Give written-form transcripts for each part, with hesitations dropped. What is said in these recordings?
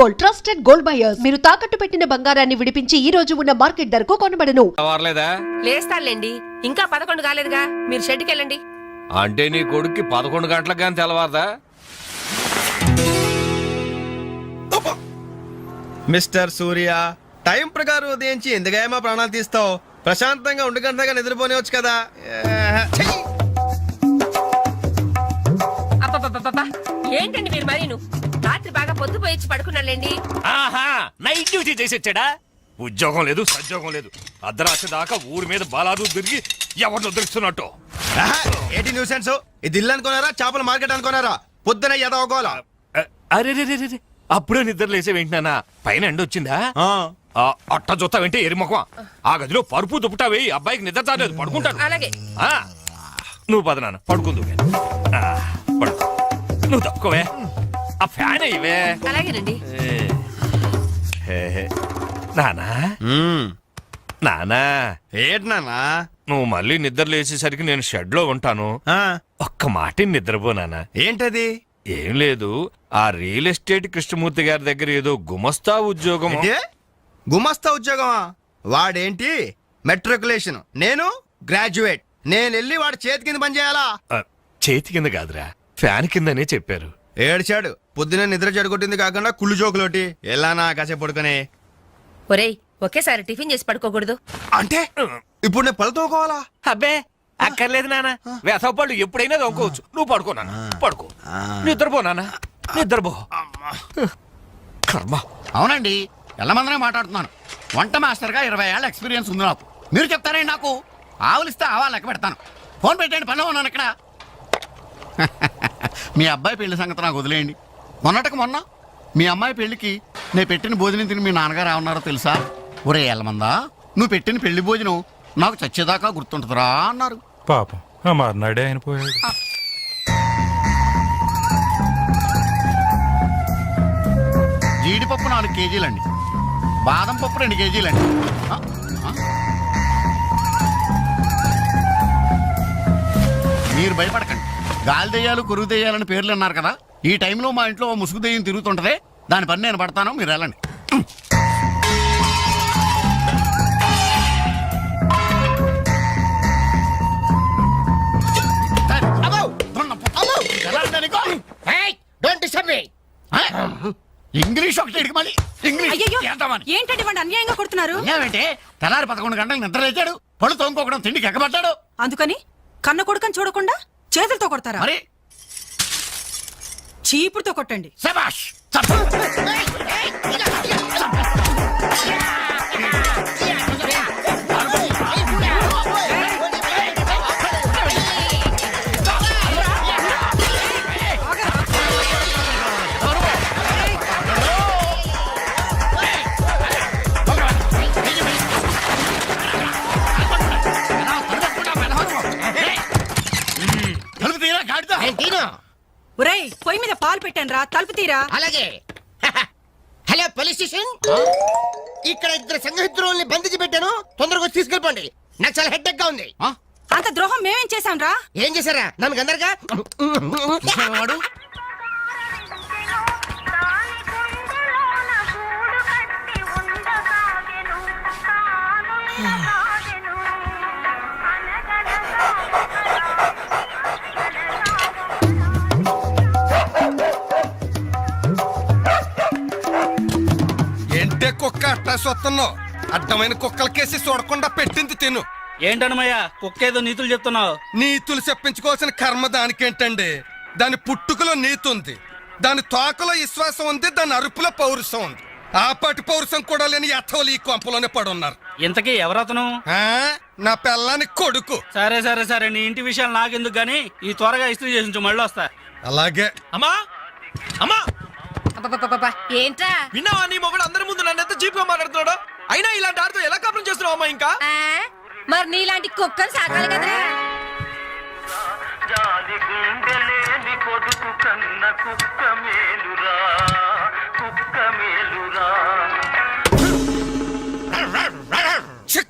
Gold, trusted gold buyers. మీరు తాకట్టు పెట్టిన బంగారాన్ని విడిపించి ఈ రోజు ఉన్న మార్కెట్ ధరకు కొనబడను. లేస్తానులేండి, ఇంకా 11 కాలేదుగా. మీరు షెడ్కి వెళ్ళండి. అంటే నీ కొడుక్కి 11 గంటలకు కానీ తెలవారదా? మిస్టర్ సూర్య, టైం ప్రకారం ఉదయించి ఎందుగా మా ప్రాణాలు తీస్తావు? ప్రశాంతంగా 1 గంటగా నిద్రపోనివచ్చు కదా. అబ్బబ్బబ్బబ్బా, ఏంటండి మీరు మరీను? రాత్రి బాగా పొద్దుపోయి పడుకున్నాలేండి. ఆహా, నైట్ డ్యూటీ చేసి వచ్చాడా? ఉద్యోగం లేదు, సద్యోగం లేదు. అర్ధరాత్రి దాకా ఊరి మీద బాలాదు తిరిగి ఎవరిని ఉద్ధరిస్తున్నట్టు. ఏంటి న్యూసెన్స్? ఇది ఇల్లు అనుకున్నారా, చేపల మార్కెట్ అనుకున్నారా? పొద్దున ఎదవగోలా. అరే రే రే, అప్పుడే నిద్ర లేసే వెంటనా పైన ఎండ వచ్చిందా? అట్ట జొత్తా వెంటే ఎరిమొఖం. ఆ గదిలో పరుపు దుప్పటా వేయి, అబ్బాయికి నిద్ర చాలేదు, పడుకుంటాడు. అలాగే. నువ్వు పద నాన్న, పడుకుందు. పడుకో, నువ్వు తప్పుకోవే. ఆ ఫ్యాన్ అయ్యవే. అలాగేనండి. నానా నానా, ఏంటి నాన్నా? నువ్వు మళ్ళీ నిద్ర లేచేసరికి నేను షెడ్ లో ఉంటాను. ఒక్క మాట నిద్రపోనానా. ఏంటది? ఏం లేదు, ఆ రియల్ ఎస్టేట్ కృష్ణమూర్తి గారి దగ్గర ఏదో గుమస్తా ఉద్యోగం. గుమస్తా ఉద్యోగమా? వాడేంటి మెట్రికులేషన్, నేను గ్రాడ్యుయేట్. నేను వెళ్ళి వాడి చేతి కింద పని చేయాలా? చేతి కింద కాదురా, ఫ్యాన్ కిందనే చెప్పారు. ఏడ్చాడు. పొద్దున నిద్ర చెడగొట్టింది కాకుండా కుళ్ళు జోకులోటి. ఎలానా కాసేపు పడుకునే. ఒరేయ్, ఒకేసారి టిఫిన్ చేసి పడుకోకూడదు. అంటే ఇప్పుడు నేను పళ్ళు తోకోవాలా? అబ్బే అక్కర్లేదు నాన్న, వేసవపళ్ళు ఎప్పుడైనా తోకోవచ్చు. నువ్వు పడుకో నాన్న, పడుకో. నిద్రపో నాన్న, నిద్రపో. కర్మ. అవునండి, ఎల్లమందనే మాట్లాడుతున్నాను. వంట మాస్టర్గా 20 ఏళ్ళ ఎక్స్పీరియన్స్ ఉంది నాకు. మీరు చెప్తారే నాకు? ఆవులిస్తే ఆవా లెక్క పెడతాను. ఫోన్ పెట్టండి, పనిలో ఉన్నాను ఇక్కడ. మీ అబ్బాయి పెళ్లి సంగతి నాకు వదిలేయండి. మొన్నటికి మొన్న మీ అమ్మాయి పెళ్లికి నేను పెట్టిన భోజనం తిని మీ నాన్నగారు ఏమన్నారో తెలుసా? ఒరే ఎల్లమందా, నువ్వు పెట్టిన పెళ్లి భోజనం నాకు చచ్చేదాకా గుర్తుంటుందిరా అన్నారు. పాపం ఆ మర్నాడే ఆయన పోయాడు. జీడిపప్పు 4 కేజీలండి, బాదం పప్పు 2 కేజీలండి. మీరు భయపడకండి. గాలి దెయ్యాలు, కురుగు దెయ్యాలని పేర్లు అన్నారు కదా. ఈ టైంలో మా ఇంట్లో ముసుగు దెయ్యం తిరుగుతుంటదే, దాని పని నేను పడతాను, మీరు వెళ్ళండి. ఇంగ్లీష్ ఒకటి ఇడికి మళ్ళీ ఏంటండి వాడు అన్యాయంగా కొడుతున్నారు? ఏమంటే తెల్లారి 11 గంటలకు నిద్ర లేచాడు, పళ్ళు తోముకోకడం తిండికి ఎక్కబడ్డాడు. అందుకని కన్న కొడుకని చూడకుండా చేతులతో కొడతారా? మరి చీపురుతో కొట్టండి. శభాష్. ఒరేయ్, పొయ్యి మీద పాలు పెట్టాను రా, తలుపు తీరా. అలాగే. హలో పోలీస్ స్టేషన్, ఇక్కడ 2 సంఘహితుల్ని బంధించి పెట్టాను, తొందరగా వచ్చి తీసుకెళ్ళిపోండి. నాకు చాలా హెడ్డెక్ గా ఉంది. అంత ద్రోహం మేమేం చేశాం రా? ఏం చేశారా? నన్ను అందరుగా వాడు ఏంటే కుక్క అట్టా సొత్తున్నావు? అడ్డమైన కుక్కలకేసి చూడకుండా పెట్టింది తిను. ఏంటన్నమయ్యా కుక్కేదో నీతులు చెప్తున్నావు? నీతులు చెప్పించుకోవాల్సిన కర్మ దానికేంటండి? దాని పుట్టుకలో నీతి ఉంది, దాని తోకలో విశ్వాసం ఉంది, దాని అరుపులో పౌరుషం ఉంది. ఆ పాటి పౌరుషం కూడా లేని యథోలు ఈ కొంపలోనే పడున్నారు. ఇంతకీ ఎవరతను? నా పిల్లాని కొడుకు. సరే సరే సరే, నీ ఇంటి విషయాలు నాకెందుకు గానీ ఈ త్వరగా ఇస్త్రీ చేసి మళ్ళీ వస్తా. అలాగే. అమ్మా అమ్మా, ఏంట్రా? విన్నావా? నీ మొగుడు అందరి ముందు నన్ను ఎంత జీప్ గా మాట్లాడుతున్నాడు. అయినా ఇలాంటి ఆడితో ఎలా కాపురం చేస్తున్నావు అమ్మా? ఇంకా మరి నీలాంటి కుక్కలు సాకాలి కదరా.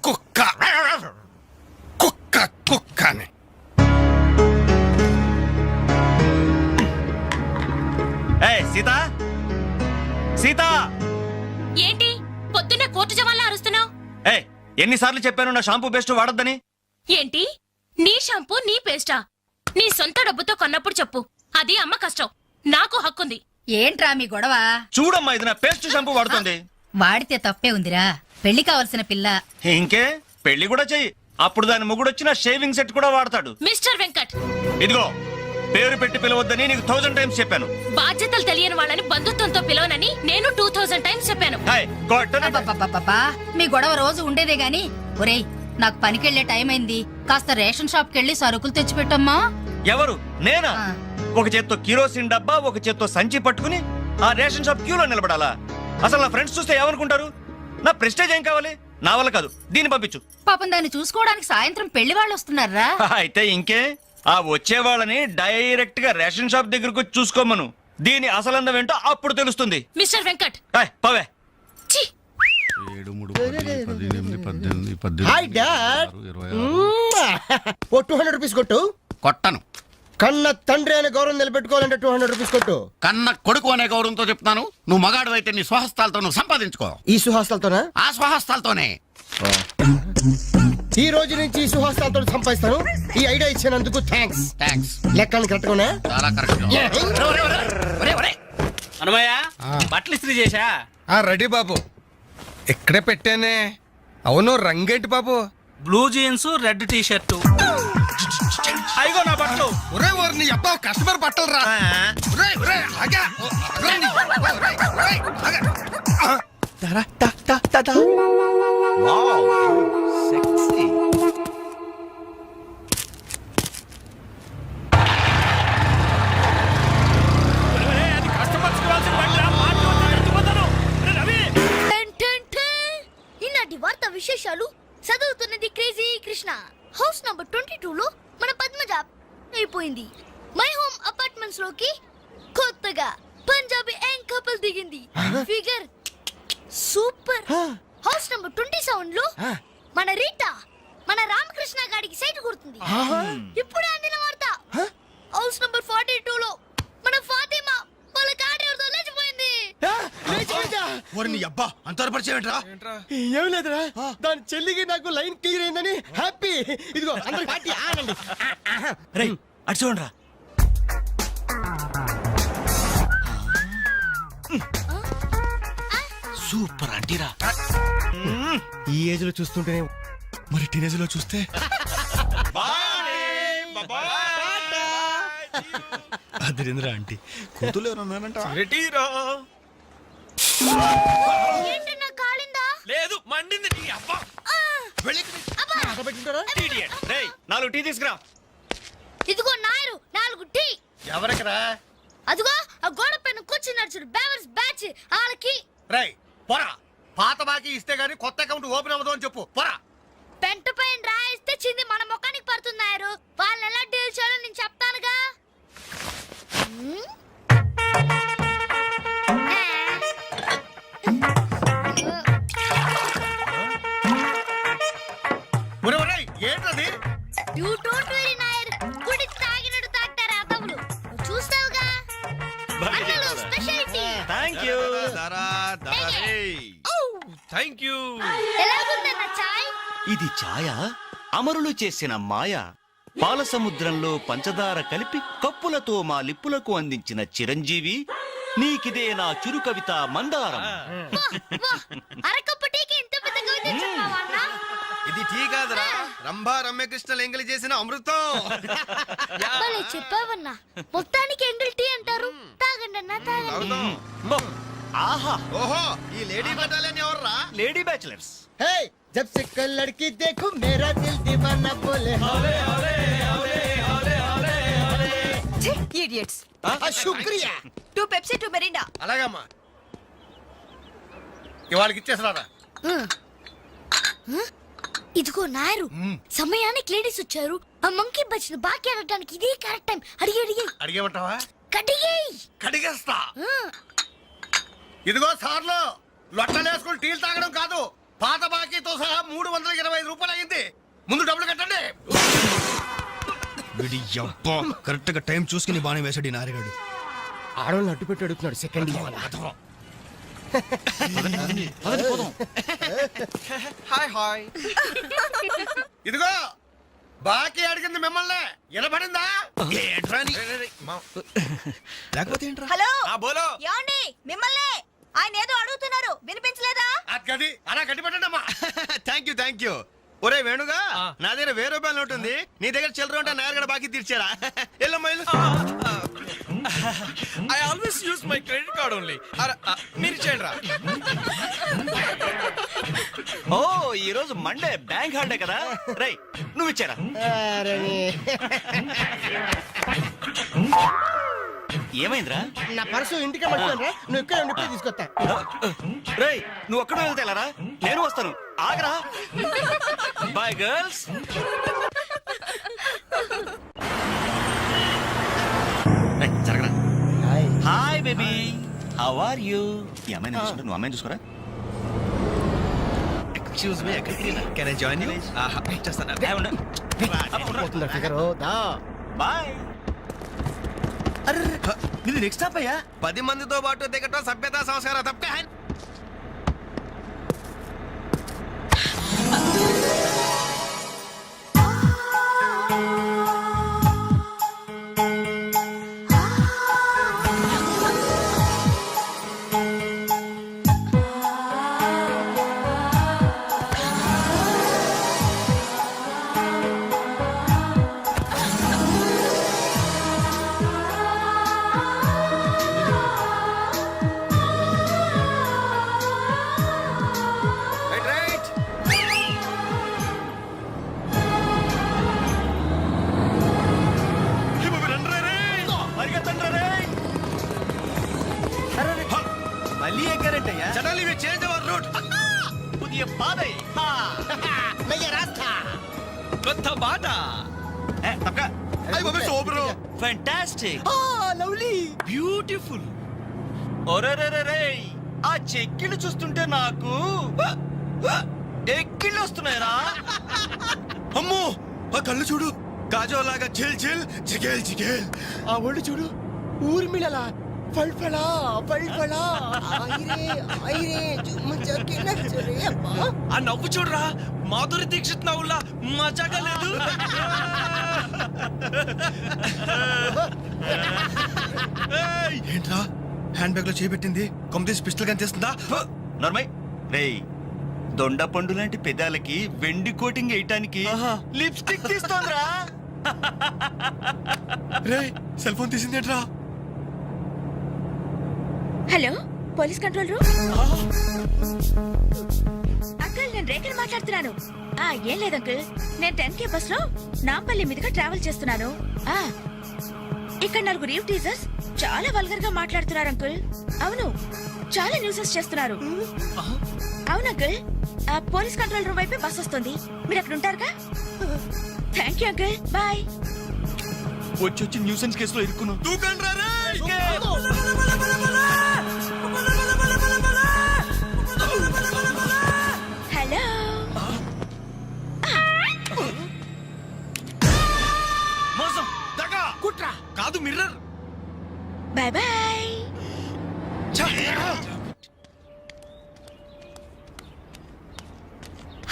కుక్క కుక్క కుక్కని. సీత, సీత ఏంటి పొద్దున్నే కోర్టు జవాన్లా అరుస్తున్నావు? ఏ ఎన్నిసార్లు చెప్పాను నా షాంపూ బెస్ట్ వాడొద్దని? ఏంటి నీ షాంపూ నీ పేస్టా? నీ సొంత డబ్బుతో కొన్నప్పుడు చెప్పు, అది అమ్మ కష్టం, నాకు హక్కుంది. ఏంట్రా మీ గొడవ? చూడమ్మా ఇది నా పేస్ట్ షాంపూ వాడుతుంది. వాడితే తప్పే ఉందిరా, పెళ్లి కావలసిన పిల్ల. ఇంకే పెళ్లి కూడా చెయ్యి, అప్పుడు దాని మొగుడొచ్చిన షేవింగ్ సెట్ కూడా వాడతాడు. మిస్టర్ వెంకట్, ఇదిగో పేరు పెట్టి పిలవద్దని నీకు 1000 టైమ్స్ చెప్పాను. బాధ్యతలు తెలియని వాళ్ళని బంధుత్వంతో పిలవనని నేను 2000 టైమ్స్ చెప్పాను. హాయ్ కొట్టను. అబ్బబ్బబ్బబ్బా, మీ గొడవ రోజు ఉండేదే గాని. ఒరేయ్, నాకు పనికెళ్లే టైం అయింది, కాస్త రేషన్ షాప్ కెళ్ళి సరుకులు తెచ్చిపెట్టమ్మా. ఎవరు? నేనా? ఆ. ఒక చేత్తో కిరోసిన్ డబ్బా, ఒక చేత్తో సంచి పట్టుకుని ఆ రేషన్ షాప్ క్యూలో నిలబడాలా? అసలు నా ఫ్రెండ్స్ చూస్తే ఏమనుకుంటారు? నా ప్రెస్టేజ్ ఏం కావాలి? నా వల్ల కాదు, దీన్ని పంపించు. పాపం దాన్ని చూసుకోవడానికి సాయంత్రం పెళ్లి వాళ్ళు వస్తున్నారా? అయితే ఇంకే ఆ వచ్చే వాళ్ళని డైరెక్ట్ గా రేషన్ షాప్ దగ్గరకు వచ్చి చూసుకోమను. దీని అసలందం ఏంటో అప్పుడు తెలుస్తుంది. మిస్టర్ వెంకట్, పవే. ఛీ! 7, 3, 10, 18, 18, హాయ్ డాడ్. 20. ఓ 200 రూపీస్ కొట్టు. కొట్టను. కన్న తండ్రి అనే గౌరవం నిలబెట్టుకోవాలంటే 200 రూపీస్ కొట్టు. కన్న కొడుకు అనే గౌరవంతో చెప్తాను. నువ్వు మగాడు అయితే నీ స్వహస్తాలతో నువ్వు సంపాదించుకో. ఈ సుహాస్తాలతోనా? ఆ స్వహస్తాలతోనే. ఈ రోజు నుంచి ఈ సుహాస్తాలతో సంపాదిస్తాను. ఈ ఐడియా ఇచ్చినందుకు థ్యాంక్స్. థ్యాంక్స్. లెక్కలు కరెక్ట్గా చాలా కరెక్ట్. అనమయ్య బట్టలు ఇస్త్రీ చేశా? రెడీ బాబు, ఇక్కడే పెట్టానే. అవును, రంగేంటి బాబు? Blue jeans, red T shirt. అయిగో నా బట్టలు. ఒరే ఓరి నీ అబ్బా, కస్టమర్ బట్టలు రా. ఒరేయ్, ఒరేయ్, ఆగా. ఒరేయ్ నీ- ఒరేయ్, ఒరేయ్, ఆగా. ఈనాటి వార్త విశేషాలు చదువుతున్నది క్రేజీ కృష్ణ. హౌస్ నంబర్ 22 లో మన పద్మజ అయిపోయింది. మై హోమ్ అపార్ట్మెంట్స్ లోకి కొత్తగా పంజాబీ యాంగ్ కపుల్ దిగింది. Figure super. హౌస్ నంబర్ 27 లో మన రీటా మన రామకృష్ణ గాడికి సైట్ కొడుతుంది. ఇప్పుడు అందిన వార్త హౌస్ నంబర్ 42 లో మన ఫాతిమా వాళ్ళ కాడేరుతో లేచిపోయింది. అబ్బా అంత పరిచయం ఏం లేదురా, దాని చెల్లికి నాకు లైన్ క్లియర్ అయిందని హ్యాపీ. ఇదిగో అందరి పార్టీ ఆనండి. రేయ్ అటు చూడండిరా. సూపర్ అంటీరా. ఈ ఏజ్ లో చూస్తుంటేనే మరి టీనేజ్ లో చూస్తే అదిరింద్ర ఆంటీ కూతురు ఎవరన్నారంట? ఏంటి నా కాలిందా? లేదు మండింది నీ అబ్బా. Idiot. రేయ్ 4 టీ తీసుకురా. ఇదిగో నాయరు 4 టీ. ఎవరికరా? అదిగో ఆ గోడ పైన కూర్చున్నాడు చూడు, బేవర్స్ బ్యాచ్ వాళ్ళకి. రై పోరా, పాత బాకీ ఇస్తే గానీ కొత్త అకౌంట్ ఓపెన్ అవ్వదు అని చెప్పు. పోరా. పెంట పైన రాయిస్తే చింది మన ముఖానికి పడుతున్నారు. వాళ్ళని ఎలా డీల్ చేయాలో నేను చెప్తానుగా. ఏంటది? యూ డోంట్ వరీ నాయర్, గుడి తాగినట్టు తాగుతారు అదవులు. చూస్తావుగా అన్నలు స్పెషాలిటీ. థాంక్యూ. Thank you. ఎలాగుందన్న చాయ్? ఇది ఛాయ అమరులు చేసిన మాయ. పాల సముద్రంలో పంచదార కలిపి కప్పులతో మా లిప్పులకు అందించిన చిరంజీవి, నీకిదే నా చురు కవిత మందారం. అరకప్పు టీకి ఇంత పెద్ద కవిత చెప్పావా అన్న? ఇది టీ కాదురా, రంభా రమ్యకృష్ణలు ఎంగిలి చేసిన అమృతం. భలే చెప్పావన్నా. మొత్తానికి ఎంగిల్ టీ అంటారు. తాగండి అన్న, తాగండి. ఆహా, ఓహో, ఈ లేడీ బటాలియన్ ఎవర్రా? Lady bachelors. हे जब से कल लड़की देखो मेरा दिल दीवाना बोले ఇడియట్స్. శుక్రియా. 2 Pepsi 2 Mirinda. అలాగమ్మా, ఇవాళకి ఇచ్చేసరారా. ఇదిగో నాయరు, సమయానికి లేడీస్ వచ్చారు. ఆ మంకీ బచ్చిన బాకీ అడగడానికి ఇదే కరెక్ట్ టైం. అడిగి అడిగేమంటావా? కడిగేయ్. కడిగేస్తా. ఇదిగో సార్లు, లొట్టలేసుకుని టీలు తాగడం కాదు, పాత బాకీతో సహా 325 రూపాయలు అయింది. ముందు డబ్బులు కట్టండి. కరెక్ట్ గా టైం చూసుకుని బాగానే వేసాడు ఈ నారిగాడు. ఆడవాళ్ళు అడ్డు పెట్టి అడుగుతున్నాడు. Second hi hi. ఇదిగో బాకీ అడిగింది మిమ్మల్ని వినపడిందా? లేకపోతే ఏంట్రా హలో బోలో ఏమండి మిమ్మల్ని ఆయన ఏదో అడుగుతున్నారు వినిపించలేదా? గది అలా గట్టి పెట్టండమ్మా. Thank you. ఒరే వేణుగా నా దగ్గర 1000 రూపాయలు నోటు ఉంది. నీ దగ్గర చిల్లర ఉంటే నేరుగా బాకీ తీర్చారా? ఎల్లమ్మా ఇల్లు. I always use my credit card only. మీరు చేయండి రా. ఓ ఈ రోజు మండే బ్యాంక్ హాలిడే కదా రై నువ్వు ఇచ్చారా ఏమైందిరా నా పర్సు ఇంటికే పట్టుకోండి. నువ్వు ఇక్కడ ఉండి ఇప్పుడే తీసుకొస్తా. రై నువ్వు ఒక్కడే వెళ్తేలారా నేను వస్తాను ఆగరా బాయ్ గర్ల్స్ జరగరా hi baby how are you ఈ అమ్మాయిని చూసుకుంటే నువ్వు అమ్మాయిని చూసుకోరా excuse me can I join you? చేస్తాను. బాయ్ ఇది నెక్స్ట్ స్టాప్ అయ్యా. 10 మందితో పాటు దిగటం సభ్యత సంస్కారం తప్పే. మళ్ళీ ఎక్కారంటయ్యా. Suddenly we changed our route. Puthiya Paadhai కొత్త బాట. అయ్ బాబే సూపర్. Fantastic lovely. బ్యూటిఫుల్. ఒరేరేరే ఆ చెక్కిళ్ళు చూస్తుంటే నాకు ఎక్కిళ్ళు వస్తున్నాయరా అమ్మో ఆ కళ్ళు చూడు కాజోలాగా చిల్ చిల్ జిగేల్ జిగేల్. ఆ ఒళ్ళు చూడు ఊర్మిళలా ఫల్ఫలా ఫల్ఫలా ఐరే ఐరే జుమ్మ జకిన చరే అబ్బా. ఆ నవ్వు చూడరా మాధురి దీక్షిత్ నవ్వులా మజాగా లేదు. ఏంట్రా హ్యాండ్ బ్యాగ్ లో చేపెట్టింది కొమ్మతీసి పిస్టల్ కనిపిస్తుందా? నర్మై రేయ్ దొండ పండు లాంటి పెదాలకి వెండి కోటింగ్ వేయటానికి లిప్స్టిక్ తీస్తోందిరా రే సెల్ ఫోన్ తీసిందేంట్రా? Hello police control room uncle నేను రేఖలు మాట్లాడుతున్నాను. ఏం లేదు అంకుల్ నేను 10K బస్ లో నాంపల్లి మీదుగా ట్రావెల్ చేస్తున్నాను. ఇక్కడ 4 ఈవ్ టీజర్స్ చాలా వల్గర్ గా మాట్లాడుతున్నారు అంకుల్. అవును చాలా న్యూసెస్ చేస్తున్నారు. అవును అంకుల్ పోలీస్ కంట్రోల్ రూమ్ వైపే బస్ వస్తుంది. మీరు అక్కడ ఉంటారుగా? Thank you uncle bye. వచ్చి న్యూసెన్స్ కేసులో ఇరుక్కున్నావు. హలో మోసం దగా కుట్రా కాదు mirror. Bye bye.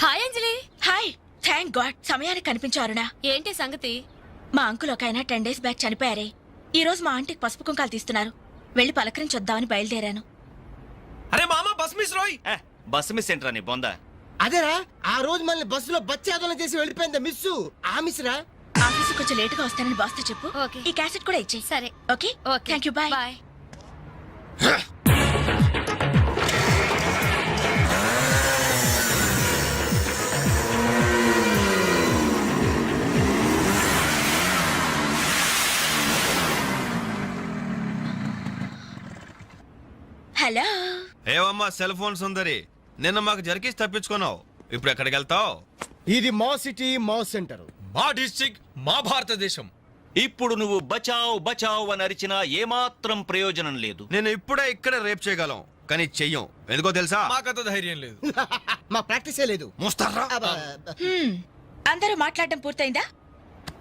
Hi Anjali. Hi thank God సమయానికి కనిపించారునా. ఏంటి సంగతి? మా అంకుల్ ఒక ఆయన 10 డేస్ బ్యాక్ చనిపోయారే. ఈ రోజు మా ఆంటీకి పసుపు కుంకాలు తీస్తున్నారు. వెళ్ళి పలకరించొద్దామని బయలుదేరాను. అరే మామ బస్ మిస్ రోయ్. బస్ మిస్ ఏంట్రా నీ బొందా? అదేరా ఆ రోజు మనల్ని బస్సులో బచ్చాదోళన చేసి వెళ్ళిపోయిందా మిస్సు. ఆ మిస్ రా. ఆఫీస్ కొంచెం లేట్ గా వస్తానని బాస్తో చెప్పు. ఈ క్యాసెట్ కూడా ఇచ్చేయి. సరే okay thank you bye bye. Hello ఏవమ్మా సెల్ ఫోన్ సుందరి నిన్న మాకు జరికేసి తప్పించుకున్నావు. ఇప్పుడు ఎక్కడికి వెళ్తావు? ఇది మా సిటీ మా సెంటర్ మా డిస్ట్రిక్ట్ మా భారతదేశం. ఇప్పుడు నువ్వు బచావ్ బచావ్ అని అరిచినా ఏమాత్రం ప్రయోజనం లేదు. నేను ఇప్పుడే ఇక్కడ రేప్ చేయగలం కానీ చెయ్యం. ఎందుకో తెలుసా? మాకంత ధైర్యం లేదు. మా ప్రాక్టీసే లేదు. మోస్తారా? అందరూ మాట్లాడడం పూర్తయిందా?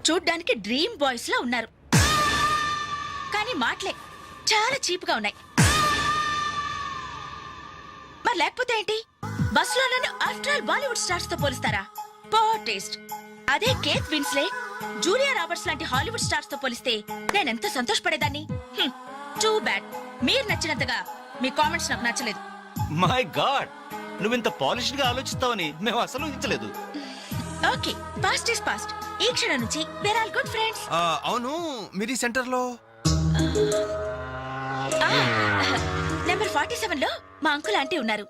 చూడ్డానికి డ్రీమ్ బాయ్స్ లా ఉన్నారు కానీ మాటలే చాలా చీప్ గా ఉన్నాయి. మరి లేకపోతే ఏంటి? బస్ లో నన్ను ఆఫ్టర్ ఆల్ బాలీవుడ్ స్టార్స్ తో పోలిస్తారా? Poor taste. అదే కేత్ విన్స్లే, జూలియా రాబర్ట్స్ లాంటి హాలీవుడ్ స్టార్స్ తో పోలిస్తే నేనెంత సంతోషపడేదాన్ని. Too bad. మీరు నచ్చినంతగా మీ కామెంట్స్ నాకు నచ్చలేదు. మై గాడ్, నువ్వింత పాలిష్ గా ఆలోచిస్తావని మేము అసలు ఊహించలేదు. Okay, past is past. ఈ క్షణం నుంచి వేర్ ఆల్ గుడ్ ఫ్రెండ్స్. అవును, మీరు ఈ సెంటర్ లో నెంబర్ 47 లో మా అంకుల్ ఆంటీ ఉన్నారు.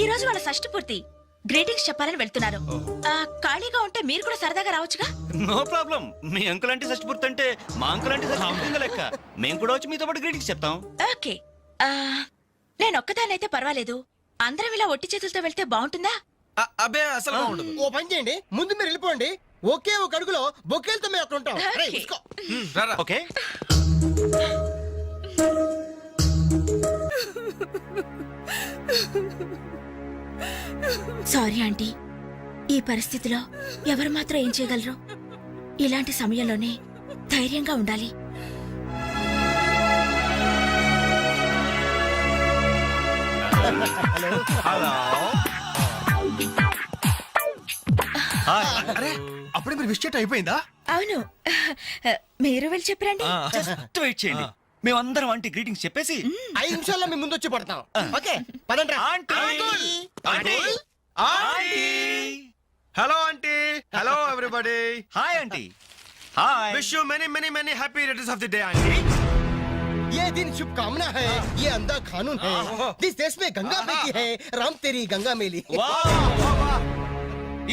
ఈ రోజు వాళ్ళ షష్ఠి పూర్తి. గ్రీటింగ్స్ చెప్పాలని వెళ్తున్నారు. ఖాళీగా ఉంటే మీరు కూడా సరదాగా రావచ్చుగా. No problem. మీ అంకుల్ అంటే షష్టిపూర్తి అంటే మా అంకుల్ అంటే షష్టిపూర్తి లెక్క. మేము కూడా వచ్చి మీతో పాటు గ్రీటింగ్స్ చెప్తాం. ఓకే, నేను ఒక్కదాన్నైతే పర్వాలేదు. అందరం ఇలా ఒట్టి చేతులతో వెళ్తే బాగుంటుందా? అబ్బే అసలు ఉండదు. ఓ పని చేయండి, ముందు మీరు వెళ్ళిపోండి. ఒకే ఒక అడుగులో బొక్కేలతో మేము అక్కడ ఉంటాం. రేయ్, Okay. ఉస్కో. ఓకే. సారీ ఆంటీ, ఈ పరిస్థితిలో ఎవరు మాత్రం ఏం చేయగలరు? ఇలాంటి సమయంలోనే ధైర్యంగా ఉండాలి. అరే, అప్పుడే మీరు విష్ చేయటం అయిపోయిందా? అవును, మీరు వెళ్ళి చెప్పరండి. జస్ట్ వెయిట్ చేయండి. మేమందరం ఆంటీ గ్రీటింగ్స్ చెప్పేసి 5 నిమిషాల్లో మీ ముందు వచ్చి పడతాం. ఓకే, పదండి రా. Hello aunty. Hello everybody. Hi aunty. Hi. Wish you many many many happy returns of the day aunty. ये दिन शुभकामना है, ये अंधा कानून है. जिस देश में गंगा बहती है, राम तेरी गंगा मेली.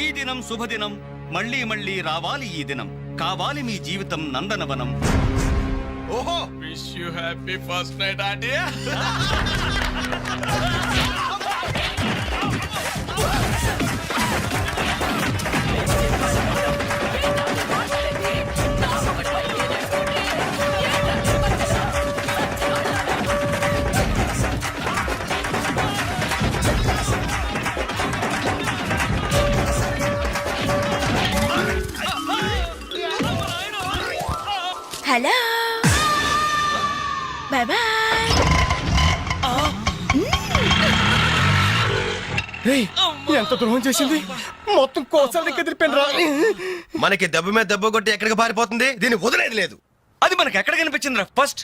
ఈ దినం శుభదినం. మళ్ళీ మళ్ళీ రావాలి ఈ దినం. కావాలి మీ జీవితం నందనవనం. ఓహో, wish you happy first night aunty. Hello, bye bye. ఎంత ద్రోహం చేసింది, మొత్తం కోసాలు కదిలిపోయిన రా. మనకి దెబ్బ మీద దెబ్బ కొట్టి ఎక్కడికి పారిపోతుంది, దీన్ని వదిలేదు లేదు. అది మనకి ఎక్కడ కనిపించిందిరా first?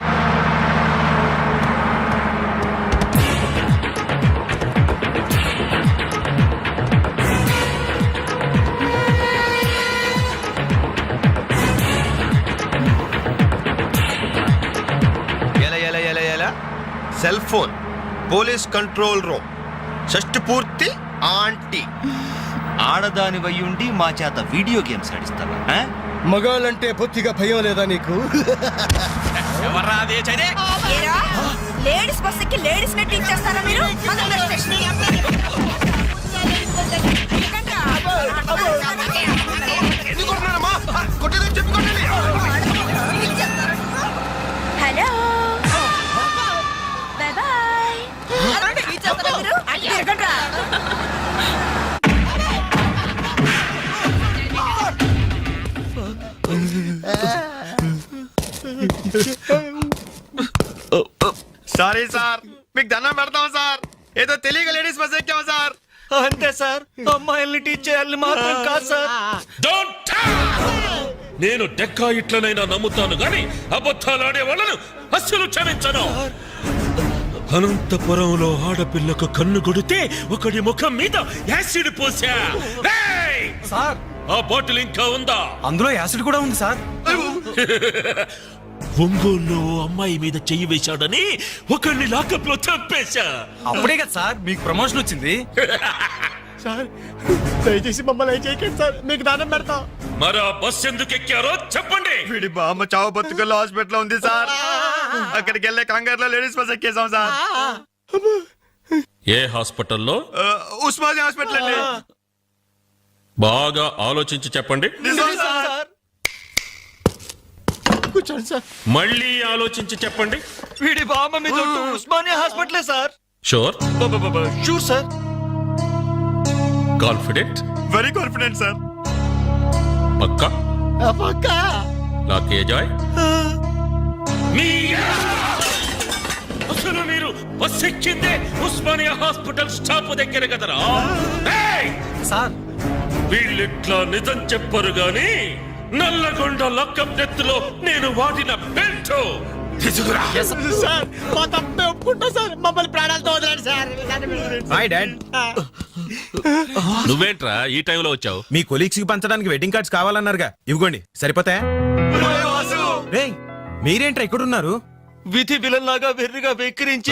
Cell phone, police control room, షష్టి పూర్తి ఆంటీ. ఆడదాని వయ్యుండి మా చేత వీడియో గేమ్స్ ఆడిస్తావా? మగాళ్ళంటే బొత్తిగా భయం లేదా నీకు? లేడీస్ బస్ ఎక్కి లేడీస్ నే టీచ్ చేస్తారా మీరు? Hello, bye bye. Sorry sir, మీకు దండం పెడతాం సార్. ఏదో తెలియక లేడీస్ బస్ ఎక్కాం సార్. అంతే సార్, అమ్మాయిల్ని టీచ్ చేయాలని మాత్రం కాదు సార్. నేను డెక్కా ఇట్లనైనా నమ్ముతాను గాని అబద్ధాలాడే వాళ్ళను అస్సలు క్షమించను. అనంతపురంలో ఆడపిల్లకు కన్ను కొడితే ఒకడి ముఖం మీద యాసిడ్ పోసా. సార్, ఆ బాటిల్ ఇంకా ఉందా? అందులో యాసిడ్ కూడా ఉంది సార్. ఒంగోలులో అమ్మాయి మీద చెయ్యి వేశాడని ఒకరిని లాకప్ లో చంపేశా. అప్పుడే కదా సార్ మీకు ప్రమోషన్ వచ్చింది. సార్, దయచేసి మమ్మల్ని ఏం చేయకండి సార్, మీకు దానం పెడతాం. మరా బస్ ఎందుకు ఎక్కారో చెప్పండి. వీడి బామ్మ చావు బతుకుల్లో హాస్పిటల్ ఉంది సార్. అక్కడికి వెళ్ళే కంగారులో లేడీస్ బస్ ఎక్కేసాం సార్. ఏ హాస్పిటల్లో? ఉస్మానియా హాస్పిటల్ అండి. బాగా ఆలోచించి చెప్పండి. నిజం సార్. కూర్చోండి సార్. మళ్ళీ ఆలోచించి చెప్పండి. వీడి బామ్మ మీద ఉస్మానియా హాస్పిటలే sir. Sure? Sure sir. Confident? Very confident sir. పక్కా? పక్కా. లాకే జాయ్. అసలు మీరు బస్ ఎక్కిందే ఉస్మానియా హాస్పిటల్ స్టాప్ దగ్గర కదరా? ఏయ్! సార్ వీళ్ళిట్లా నిజం చెప్పరు గాని నల్లగొండ లక్కం నెత్తులో నేను వాడిన బెల్ట్ తీసుకురా. సార్ మా తప్పే ఒప్పుకుంటా సార్, మమ్మల్ని ప్రాణాలతో వదిలేండి సార్. Hi dad. నువ్వేంట్రా ఈ టైంలో వచ్చావు? మీ కొలీగ్స్ కి పంచడానికి వెడ్డింగ్ కార్డ్స్ కావాలన్నారుగా, ఇవ్వండి సరిపోతాయా? రేయ్, మీరేంట్రా ఇక్కడ ఉన్నారు? విధి విలన్లాగా వెర్రిగా వెక్కిరించి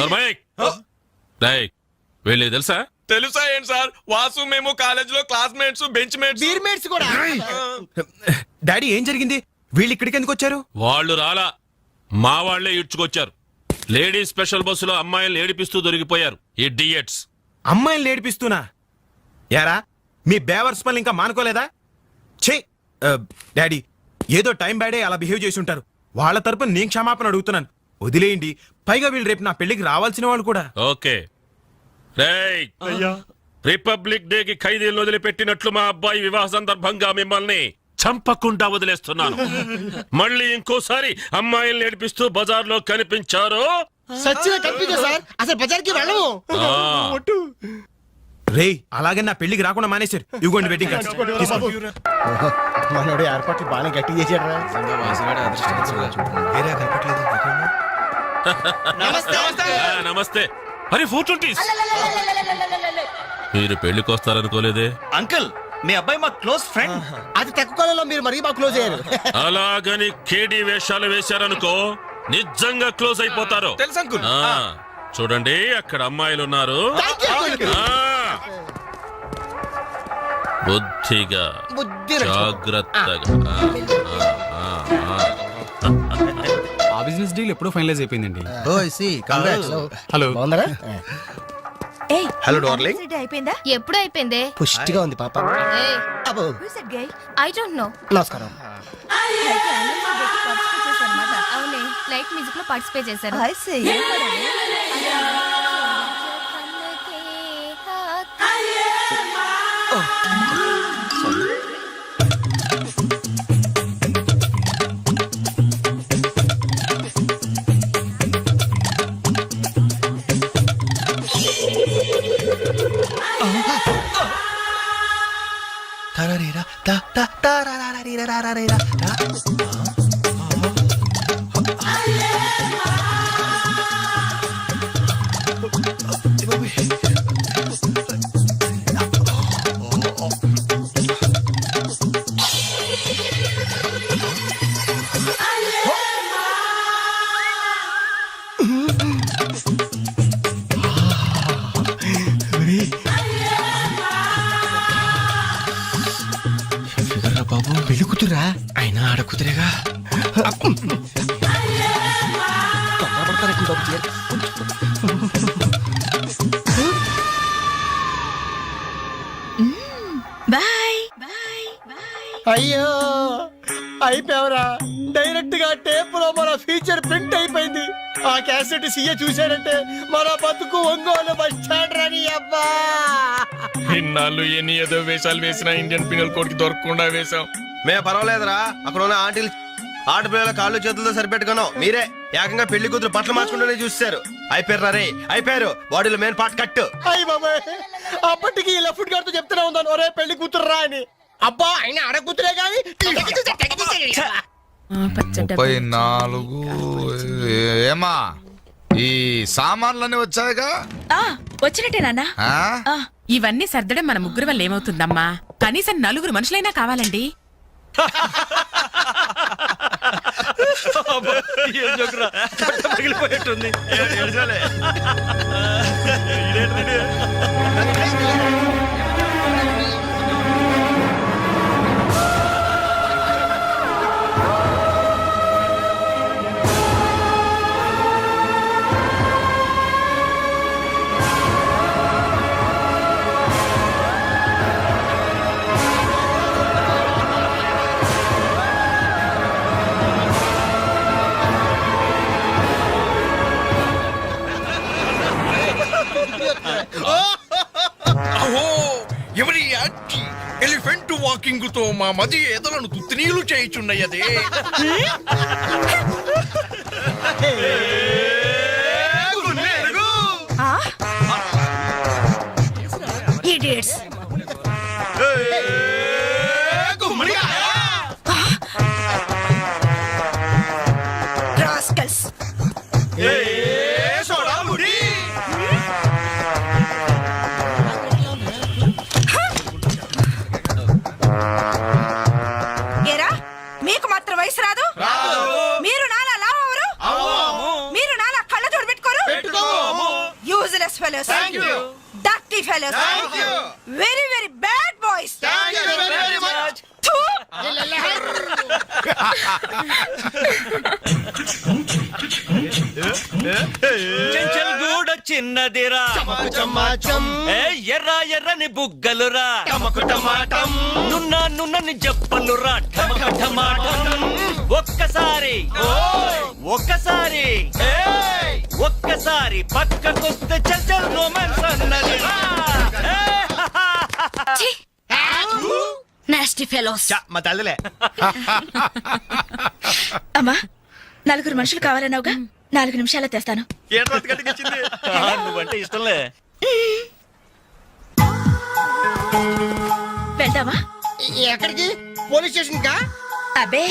వీళ్ళకి తెలుసా? తెలుసా ఏంటి సార్, వాసు మేము కాలేజ్ లో classmates, bench mates. Beer mates కూడా. డాడీ ఏం జరిగింది? వీళ్ళు ఇక్కడికి ఎందుకు వచ్చారు? వాళ్ళు రాలా, మా వాళ్లే ఇడ్చుకొచ్చారు. లేడీస్ స్పెషల్ బస్సులో అమ్మాయిలు ఏడిపిస్తూ దొరికిపోయారు ఇడియట్స్. అమ్మాయిని ఏడిపిస్తున్నా? యారా మీ బేవర్స్ పనులు ఇంకా మానుకోలేదా? ఛీ డాడీ, ఏదో టైం బ్యాడే అలా బిహేవ్ చేసి ఉంటారు. వాళ్ళ తరపున నేను క్షమాపణ అడుగుతున్నాను, వదిలేయండి. పైగా వీళ్ళు రేపు నా పెళ్లికి రావాల్సిన వాళ్ళు కూడా. ఓకే రేయ్, రిపబ్లిక్ డే కి ఖైదీలను వదిలిపెట్టినట్లు మా అబ్బాయి వివాహ సందర్భంగా మిమ్మల్ని చంపకుండా వదిలేస్తున్నాను. మళ్ళీ ఇంకోసారి అమ్మాయిల్ని ఏడిపిస్తూ బజార్లో కనిపించారు, సచ్చిన కనిపించా సార్, అసలు బజార్కి వెళ్ళము. రేయ్, అలాగే నా పెళ్లికి రాకుండా మానేశారు. ఇవ్వండి వెడ్డింగ్ కార్డ్స్. తీసుకోండి. మనోడు ఏర్పాట్లు బాగా గట్టి చేసాడు. నమస్తే. అరే 420s, మీరు పెళ్లికి వస్తారనుకోలేదే. అంకుల్, మీ అబ్బాయి మా క్లోజ్ ఫ్రెండ్. అది తక్కువ కాలంలో మీరు మరీ బాగా క్లోజ్ అయ్యారు. అలాగని కేడీ వేషాలు వేశారనుకో నిజంగా క్లోజ్ అయిపోతారు. తెలుసు అంకుల్. చూడండి అక్కడ అమ్మాయిలు ఉన్నారు. బుద్ధిగా జాగ్రత్తగా. ఆ బిజినెస్ డీల్ ఎప్పుడో ఫైనలైజ్ అయిపోయిందండి. హలో, బాగున్నారా? Hello darling. అయిపోయిందా? ఎప్పుడు అయిపోయిందే? పుష్టిగా ఉంది పాప. అబ్బో, ఐ డోంట్ నో. నమస్కారం. అవునే, లైట్ మ్యూజిక్ లో పార్టిసిపేట్ చేశారు. బాబు పెళ్లి కూతురా? అయినా ఆడ కుదిరేగా. బాయ్. అయ్యో, అయిపోయావరా. డైరెక్ట్ గా టేప్ లో మన ఫీచర్ ప్రింట్ అయిపోయింది. ఆ క్యాసెట్ సీఏ చూశాడంటే మన బతుకు ఒంగోలు బస్ స్టాండ్ రాని. అబ్బా, ఇన్నాళ్ళు ఎన్ని ఏదో వేషాలు వేసినా ఇండియన్ పీనల్ కోడ్ కి దొరకకుండా వేశాం. మేము పర్వాలేదురా, అక్కడ ఉన్న ఆంటీలు ఆడపిల్లల కాళ్ళు చేతులతో సరిపెట్టుకున్నాం. మీరే ఏకంగా పెళ్లి కూతురు బట్టలు మార్చుకుంటూనే చూస్తారు. అయిపోయారు రే, అయిపోయారు. బాడీలో మెయిన్ పార్ట్ కట్టు. అయ్యి బాబాయ్, అప్పటికి లెఫ్ట్ గారితో చెప్తూనే ఉన్నాను, ఒరే పెళ్లి కూతురు రా అని. అబ్బా, ఆయన ఆడ కూతురే కానీ 34. ఏమా ఈ సామాన్లన్నీ వచ్చాయిగా? వచ్చినట్టే నాన్న. ఇవన్నీ సర్దడం మన ముగ్గురు వల్ల ఏమవుతుందమ్మా? కనీసం 4 మనుషులైనా కావాలండి. ఏం జోకురా, పగిలిపోయేట్టుంది. ఎవరి ఎలిఫెంట్ వాకింగ్ తో మా మది ఎదలను తుత్తినీలు చేయుచున్నయ్యదే. ఇడియట్స్. రాస్కల్స్. ఏరా మీకు మాత్రం వయసు రాదు? మీరు నాలా లావరు? మీరు నాలా కళ్ళజోడు పెట్టుకోరు? Useless fellows, dirty fellows, very very bad boys. Chanchalguda చిన్నదిరా, ఎర్ర ఎర్రని బుగ్గలురా, నున్నని చెప్పలురా, ఒక్కసారి ఒక్కసారి ఒక్కసారి పక్కకొస్తే చల్ రొమాన్స్ అన్నదిరా. Nasty fellows. మా తల్లిలే. అమ్మా, 4 మనుషులు కావాలన్నావుగా, 4 నిమిషాల్లో తెస్తాను. నువ్వంటే ఇష్టంలే. వెళ్దామా? ఎక్కడికి? పోలీస్ స్టేషన్ కా? అబ్బే,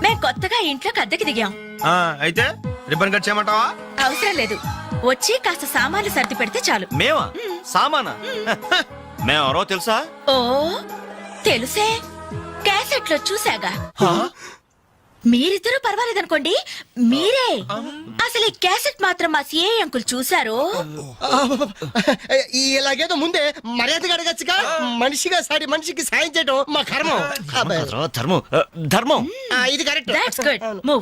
మేం కొత్తగా ఇంట్లోకి అద్దెకి దిగాం. అయితే రిబ్బన్ కట్ చేయమంటావా? అవసరం లేదు, వచ్చి కాస్త సామాన్లు సర్ది పెడితే చాలు. మేమా? సామానా? మేమెవరో తెలుసా? ఓ తెలుసే, క్యాసెట్ లో చూసాగా. మీరిద్దరూ పర్వాలేదనుకోండి, మీరే అసలు ఈ క్యాసెట్ మాత్రం మా సిఐ అంకుల్ చూసారు. ఇలాగేదో ముందే మర్యాదగా అడగచ్చుగా. మనిషిగా సారి మనిషికి సాయం చేయడం మా కర్మం. ధర్మం ధర్మం. ఇది కరెక్ట్. That's good. మూవ్.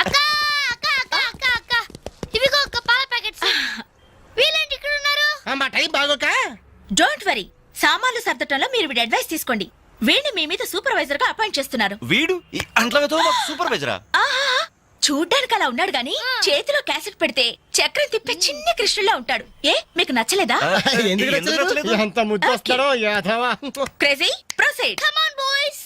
అక్క అక్క అక్క అక్క అక్క ఇవిగో ఒక పాల ప్యాకెట్స్. వీళ్ళేంటి ఇక్కడ ఉన్నారు? మా టైం బాగోక. డోంట్ వరీ, సామాన్లు సర్దటంలో మీరు వీడి అడ్వైస్ తీసుకోండి. వీడిని మీ మీద సూపర్వైజర్ గా అపాయింట్ చేస్తున్నారు. వీడు ఈ అంట్లతో సూపర్వైజరా? ఆహా, చూడ్డానికి అలా ఉన్నాడు గాని చేతిలో క్యాసెట్ పెడితే చక్రం తిప్పే చిన్న కృష్ణుల్లా ఉంటాడు. ఏ మీకు నచ్చలేదా? ఎందుకు నచ్చలేదు? ఎంత ముద్దు వస్తాడో యాదవా. Crazy, proceed. Come on boys.